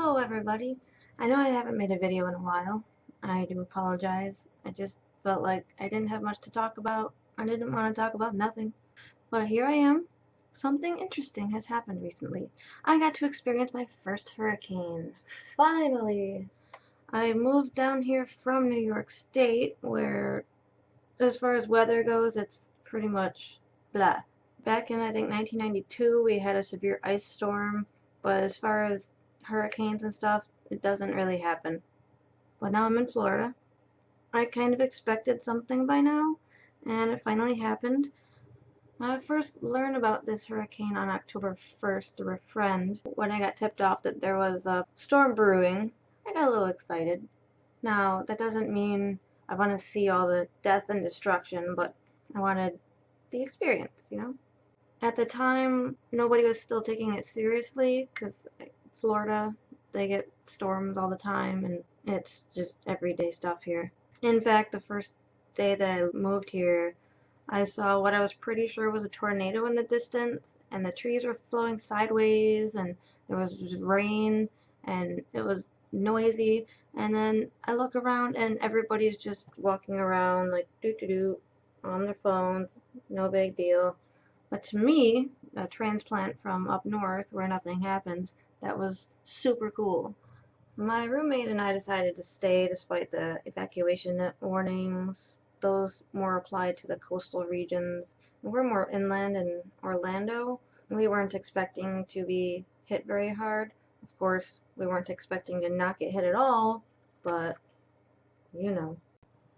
Hello everybody. I know I haven't made a video in a while. I do apologize. I just felt like I didn't have much to talk about. I didn't want to talk about nothing. But here I am. Something interesting has happened recently. I got to experience my first hurricane. Finally! I moved down here from New York State, where as far as weather goes, it's pretty much blah. Back in, I think, 1992, we had a severe ice storm, but as far as hurricanes and stuff, it doesn't really happen. But now I'm in Florida. I kind of expected something by now, and it finally happened. I first learned about this hurricane on October 1st through a friend. When I got tipped off that there was a storm brewing, I got a little excited. Now, that doesn't mean I want to see all the death and destruction, but I wanted the experience, you know? At the time, nobody was still taking it seriously because Florida, they get storms all the time and it's just everyday stuff here. In fact, the first day that I moved here, I saw what I was pretty sure was a tornado in the distance, and the trees were flowing sideways, and there was just rain, and it was noisy. And then I look around, and everybody's just walking around like doo-doo-doo on their phones, no big deal. But to me, a transplant from up north where nothing happens, that was super cool. My roommate and I decided to stay despite the evacuation warnings. Those more applied to the coastal regions. We're more inland in Orlando. We weren't expecting to be hit very hard. Of course, we weren't expecting to not get hit at all, but you know.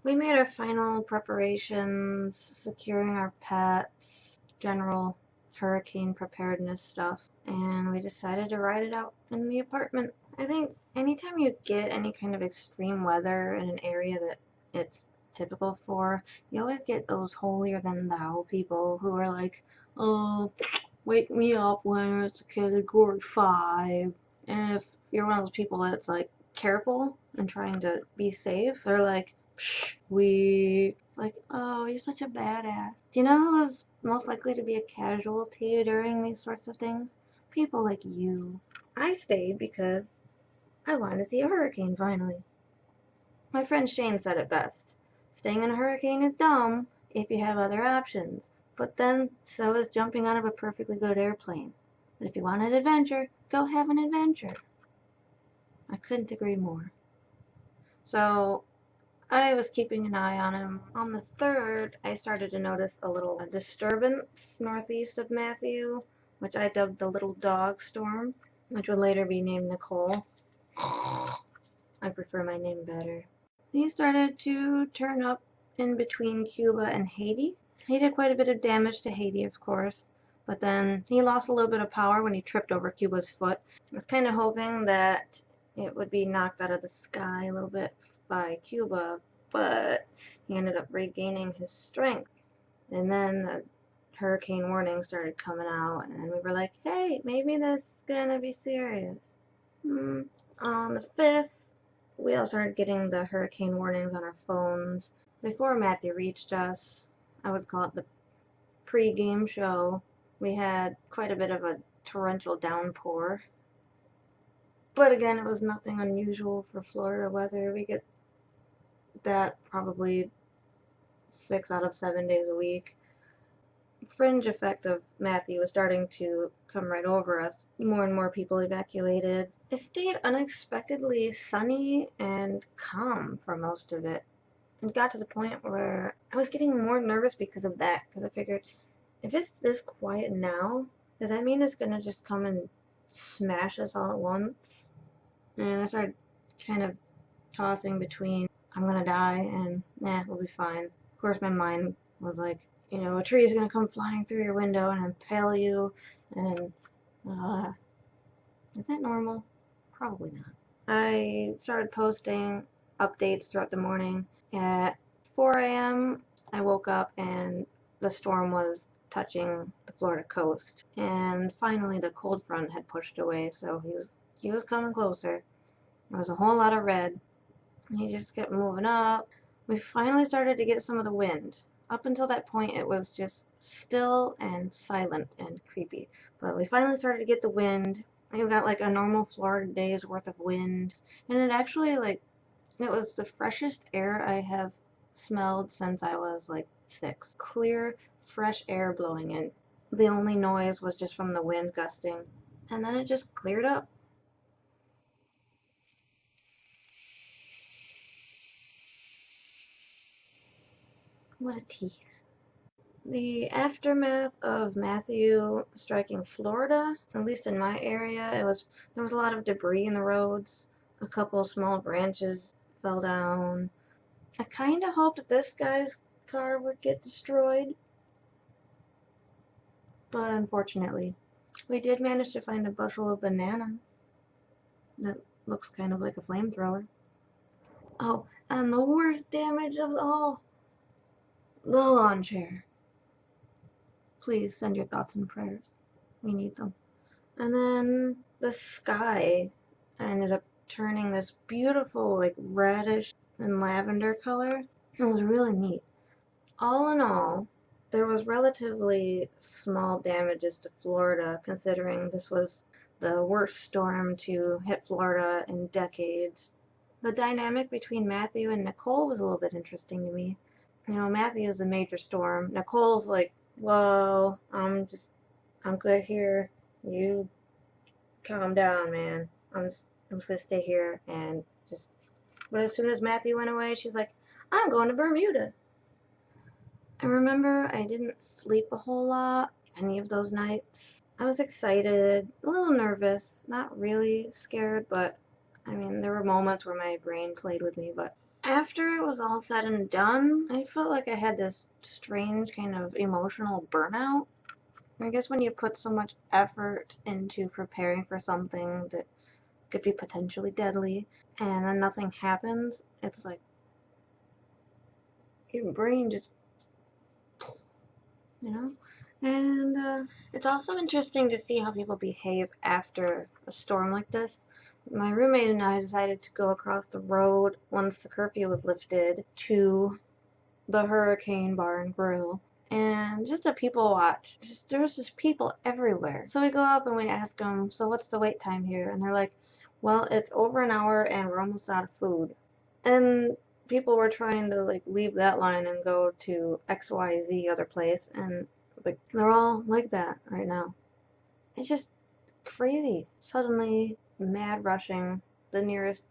We made our final preparations, securing our pets, general hurricane preparedness stuff, and we decided to ride it out in the apartment. I think anytime you get any kind of extreme weather in an area that it's typical for, you always get those holier than thou people who are like, oh, wake me up when it's a category 5. And if you're one of those people that's like careful and trying to be safe, they're like, we like, oh, you're such a badass. Do you know who's most likely to be a casualty during these sorts of things? People like you. I stayed because I wanted to see a hurricane finally. My friend Shane said it best. Staying in a hurricane is dumb if you have other options, but then so is jumping out of a perfectly good airplane. But if you want an adventure, go have an adventure. I couldn't agree more. So I was keeping an eye on him. On the 3rd, I started to notice a little disturbance northeast of Matthew, which I dubbed the Little Dog Storm, which would later be named Nicole. I prefer my name better. He started to turn up in between Cuba and Haiti. He did quite a bit of damage to Haiti, of course, but then he lost a little bit of power when he tripped over Cuba's foot. I was kind of hoping that it would be knocked out of the sky a little bit by Cuba, but he ended up regaining his strength. And then the hurricane warning started coming out, and we were like, hey, maybe this is gonna be serious. On the 5th, we all started getting the hurricane warnings on our phones. Before Matthew reached us, I would call it the pre-game show, we had quite a bit of a torrential downpour. But again, it was nothing unusual for Florida weather. We get that probably 6 out of 7 days a week. Fringe effect of Matthew was starting to come right over us. More and more people evacuated. It stayed unexpectedly sunny and calm for most of it. It got to the point where I was getting more nervous because of that, because I figured, if it's this quiet now, does that mean it's gonna just come and smash us all at once? And I started kind of tossing between I'm gonna die and nah, we'll be fine. Of course, my mind was like, you know, a tree is gonna come flying through your window and impale you, and is that normal? Probably not. I started posting updates throughout the morning. At 4 a.m., I woke up and the storm was touching the Florida coast, and finally the cold front had pushed away, so he was coming closer. There was a whole lot of red. He just kept moving up. We finally started to get some of the wind. Up until that point, it was just still and silent and creepy. But we finally started to get the wind, You got like a normal Florida day's worth of wind, and it actually like it was the freshest air I have smelled since I was like 6. Clear, fresh air blowing in. The only noise was just from the wind gusting, and then it just cleared up. What a tease. The aftermath of Matthew striking Florida, at least in my area, there was a lot of debris in the roads. A couple small branches fell down. I kind of hoped this guy's car would get destroyed, but unfortunately, we did manage to find a bushel of bananas that looks kind of like a flamethrower. Oh, and the worst damage of all, the lawn chair. Please send your thoughts and prayers. We need them. And then the sky ended up turning this beautiful, like reddish and lavender color. It was really neat. All in all, there was relatively small damages to Florida, considering this was the worst storm to hit Florida in decades. The dynamic between Matthew and Nicole was a little bit interesting to me. You know, Matthew's a major storm. Nicole's like, whoa, I'm good here. You calm down, man. I'm just gonna stay here and just. But as soon as Matthew went away, she's like, I'm going to Bermuda. I remember I didn't sleep a whole lot any of those nights. I was excited, a little nervous, not really scared, but I mean, there were moments where my brain played with me. But after it was all said and done, I felt like I had this strange kind of emotional burnout. I guess when you put so much effort into preparing for something that could be potentially deadly and then nothing happens, it's like your brain just, you know? And it's also interesting to see how people behave after a storm like this. My roommate and I decided to go across the road once the curfew was lifted to the Hurricane Bar and Grill, and just a people watch. There was just people everywhere. So we go up and we ask them, so what's the wait time here? And they're like, well, it's over an hour and we're almost out of food. And people were trying to like leave that line and go to XYZ other place, and like they're all like that right now. It's just crazy. Suddenly mad rushing the nearest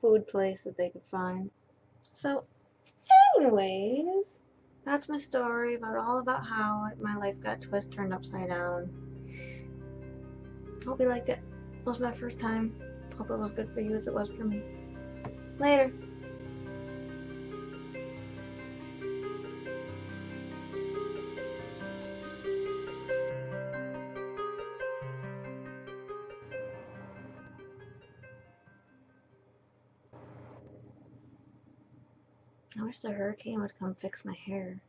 food place that they could find. So anyways, that's my story all about how my life got turned upside down. Hope you liked it. It was my first time. Hope it was good for you as it was for me. Later. I wish the hurricane would come fix my hair.